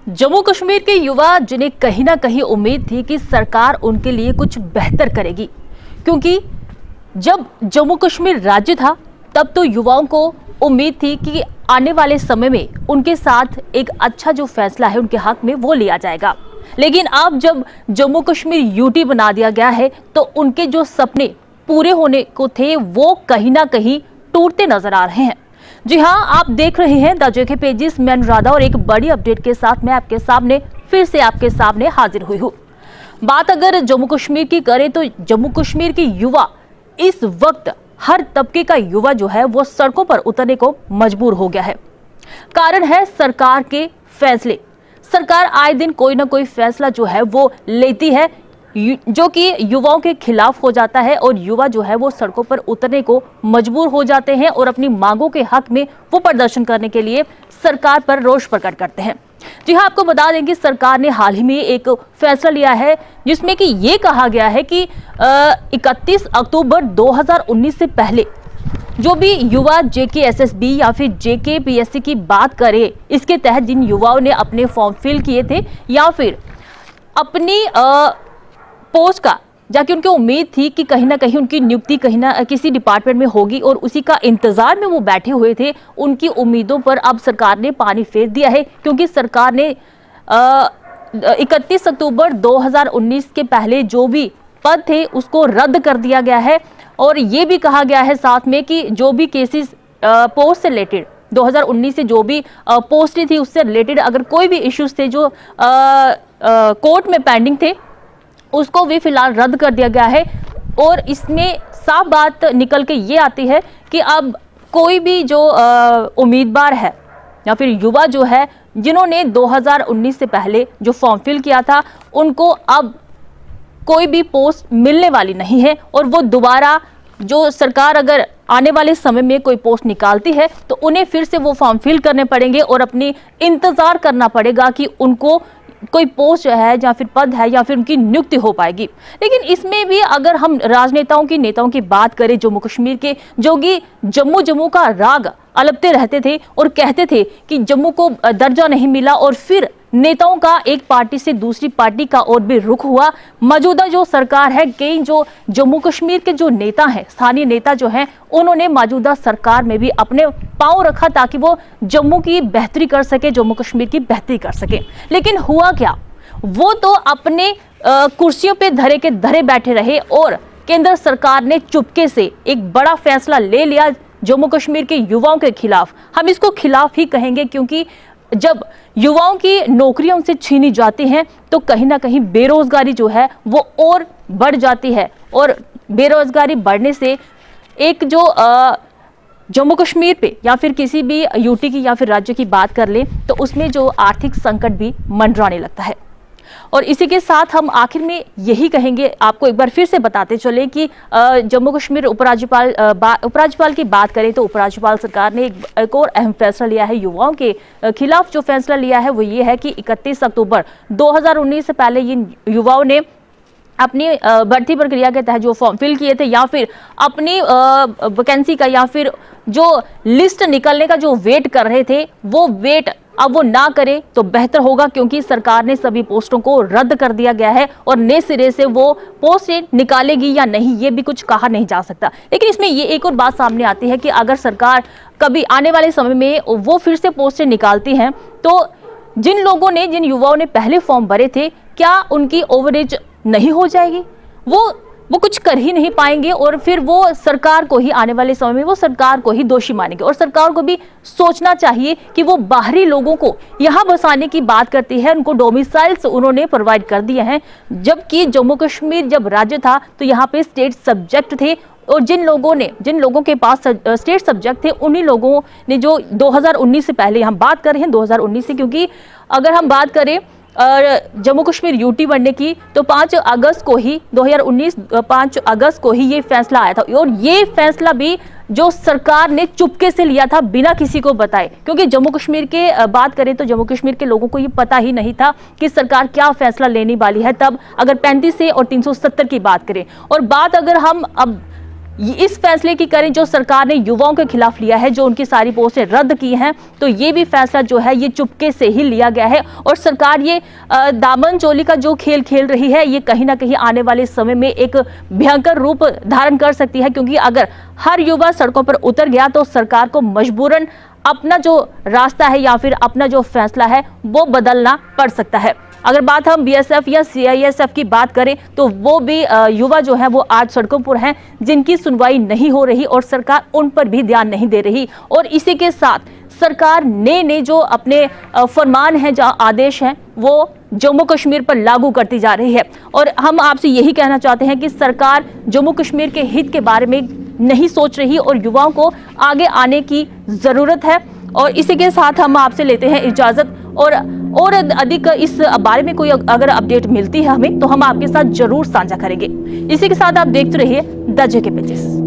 जम्मू कश्मीर के युवा जिन्हें कहीं ना कहीं उम्मीद थी कि सरकार उनके लिए कुछ बेहतर करेगी, क्योंकि जब जम्मू कश्मीर राज्य था तब तो युवाओं को उम्मीद थी कि आने वाले समय में उनके साथ एक अच्छा जो फैसला है उनके हक में वो लिया जाएगा। लेकिन अब जब जम्मू कश्मीर यूटी बना दिया गया है तो उनके जो सपने पूरे होने को थे वो कहीं ना कहीं टूटते नजर आ रहे हैं। जी हां, आप देख रहे हैं द जेके पेजेस, मैं अनुराधा, और एक बड़ी अपडेट के साथ मैं आपके सामने फिर से आपके सामने हाजिर हुई हूं। बात अगर जम्मू कश्मीर की करें तो जम्मू कश्मीर के युवा इस वक्त हर तबके का युवा जो है वो सड़कों पर उतरने को मजबूर हो गया है। कारण है सरकार के फैसले। सरकार आए दिन कोई ना कोई फैसला जो है वो लेती है जो कि युवाओं के खिलाफ हो जाता है और युवा जो है वो सड़कों पर उतरने को मजबूर हो जाते हैं और अपनी मांगों के हक में वो प्रदर्शन करने के लिए सरकार पर रोष प्रकट करते हैं। जी हाँ, आपको बता दें कि सरकार ने हाल ही में एक फैसला लिया है जिसमें कि ये कहा गया है कि 31 अक्टूबर 2019 से पहले जो भी युवा JKSSB या फिर JKPSC की बात करे, इसके तहत जिन युवाओं ने अपने फॉर्म फिल किए थे या फिर अपनी पोस्ट का जाके उनकी उम्मीद थी कि कहीं ना कहीं उनकी नियुक्ति कहीं ना किसी डिपार्टमेंट में होगी और उसी का इंतजार में वो बैठे हुए थे, उनकी उम्मीदों पर अब सरकार ने पानी फेर दिया है। क्योंकि सरकार ने 31 अक्टूबर 2019 के पहले जो भी पद थे उसको रद्द कर दिया गया है और ये भी कहा गया है साथ में कि जो भी केसेस पोस्ट से रिलेटेड 2019 से जो भी पोस्ट थी उससे रिलेटेड अगर कोई भी इश्यूज थे जो कोर्ट में पेंडिंग थे उसको भी फिलहाल रद्द कर दिया गया है। और इसमें साफ बात निकल के ये आती है कि अब कोई भी जो उम्मीदवार है या फिर युवा जो है जिन्होंने 2019 से पहले जो फॉर्म फिल किया था उनको अब कोई भी पोस्ट मिलने वाली नहीं है और वो दोबारा जो सरकार अगर आने वाले समय में कोई पोस्ट निकालती है तो उन्हें फिर से वो फॉर्म फिल करने पड़ेंगे और अपनी इंतजार करना पड़ेगा कि उनको कोई पोस्ट है या फिर पद है या फिर उनकी नियुक्ति हो पाएगी। लेकिन इसमें भी अगर हम राजनेताओं की नेताओं की बात करें जम्मू कश्मीर के, जो कि जम्मू का राग अलपते रहते थे और कहते थे कि जम्मू को दर्जा नहीं मिला और फिर नेताओं का एक पार्टी से दूसरी पार्टी का और भी रुख हुआ। मौजूदा जो सरकार है, कई जो जम्मू कश्मीर के जो नेता हैं, स्थानीय नेता जो हैं, उन्होंने मौजूदा सरकार में भी अपने पांव रखा ताकि वो जम्मू की बेहतरी कर सके, जम्मू कश्मीर की बेहतरी कर सके। लेकिन हुआ क्या, वो तो अपने कुर्सियों पे धरे के धरे बैठे रहे और केंद्र सरकार ने चुपके से एक बड़ा फैसला ले लिया जम्मू कश्मीर के युवाओं के खिलाफ। हम इसको खिलाफ ही कहेंगे क्योंकि जब युवाओं की नौकरियां उनसे छीनी जाती हैं तो कहीं ना कहीं बेरोजगारी जो है वो और बढ़ जाती है और बेरोजगारी बढ़ने से एक जो जम्मू कश्मीर पे या फिर किसी भी यूटी की या फिर राज्य की बात कर ले तो उसमें जो आर्थिक संकट भी मंडराने लगता है। और इसी के साथ हम आखिर में यही कहेंगे, आपको एक बार फिर से बताते चले कि जम्मू कश्मीर उपराज्यपाल की बात करें तो उपराज्यपाल सरकार ने एक और अहम फैसला लिया है। युवाओं के खिलाफ जो फैसला लिया है वो ये है कि 31 अक्टूबर 2019 से पहले इन युवाओं ने अपनी भर्ती प्रक्रिया के तहत जो फॉर्म फिल किए थे या फिर अपनी वैकेंसी का या फिर जो लिस्ट निकलने का जो वेट कर रहे थे वो वेट अब वो ना करे तो बेहतर होगा, क्योंकि सरकार ने सभी पोस्टों को रद्द कर दिया गया है और नए सिरे से वो पोस्ट निकालेगी या नहीं ये भी कुछ कहा नहीं जा सकता। लेकिन इसमें ये एक और बात सामने आती है कि अगर सरकार कभी आने वाले समय में वो फिर से पोस्ट निकालती है तो जिन लोगों ने, जिन युवाओं ने पहले फॉर्म भरे थे, क्या उनकी ओवरेज नहीं हो जाएगी? वो कुछ कर ही नहीं पाएंगे और फिर वो सरकार को ही आने वाले समय में वो सरकार को ही दोषी मानेंगे। और सरकार को भी सोचना चाहिए कि वो बाहरी लोगों को यहाँ बसाने की बात करती है, उनको डोमिसाइल्स उन्होंने प्रोवाइड कर दिए हैं, जबकि जम्मू कश्मीर जब राज्य था तो यहाँ पे स्टेट सब्जेक्ट थे और जिन लोगों के पास स्टेट सब्जेक्ट थे उन्हीं लोगों ने जो 2019 से पहले, हम बात कर रहे हैं 2019 से, क्योंकि अगर हम बात करें जम्मू कश्मीर यूटी बनने की तो 5 अगस्त को ही 2019 5 अगस्त को ही ये फैसला आया था और ये फैसला भी जो सरकार ने चुपके से लिया था बिना किसी को बताए। क्योंकि जम्मू कश्मीर के बात करें तो जम्मू कश्मीर के लोगों को ये पता ही नहीं था कि सरकार क्या फैसला लेने वाली है। तब अगर 35 से और 370 की बात करें और बात अगर हम अब इस फैसले की करें जो सरकार ने युवाओं के खिलाफ लिया है, जो उनकी सारी पोस्टें रद्द की हैं, तो ये भी फैसला जो है ये चुपके से ही लिया गया है। और सरकार ये दामन चोली का जो खेल खेल रही है, ये कहीं ना कहीं आने वाले समय में एक भयंकर रूप धारण कर सकती है, क्योंकि अगर हर युवा सड़कों पर उतर गया तो सरकार को मजबूरन अपना जो रास्ता है या फिर अपना जो फैसला है वो बदलना पड़ सकता है। अगर बात हम बीएसएफ या सीआईएसएफ की बात करें तो वो भी युवा जो है वो आज सड़कों पर हैं, जिनकी सुनवाई नहीं हो रही और सरकार उन पर भी ध्यान नहीं दे रही। और इसी के साथ सरकार ने जो अपने फरमान है, जो आदेश हैं, वो जम्मू कश्मीर पर लागू करती जा रही है। और हम आपसे यही कहना चाहते हैं कि सरकार जम्मू कश्मीर के हित के बारे में नहीं सोच रही और युवाओं को आगे आने की जरूरत है। और इसी के साथ हम आपसे लेते हैं इजाजत, और अधिक इस बारे में कोई अगर अपडेट मिलती है हमें तो हम आपके साथ जरूर साझा करेंगे। इसी के साथ आप देखते रहिए द जेके पेजेस।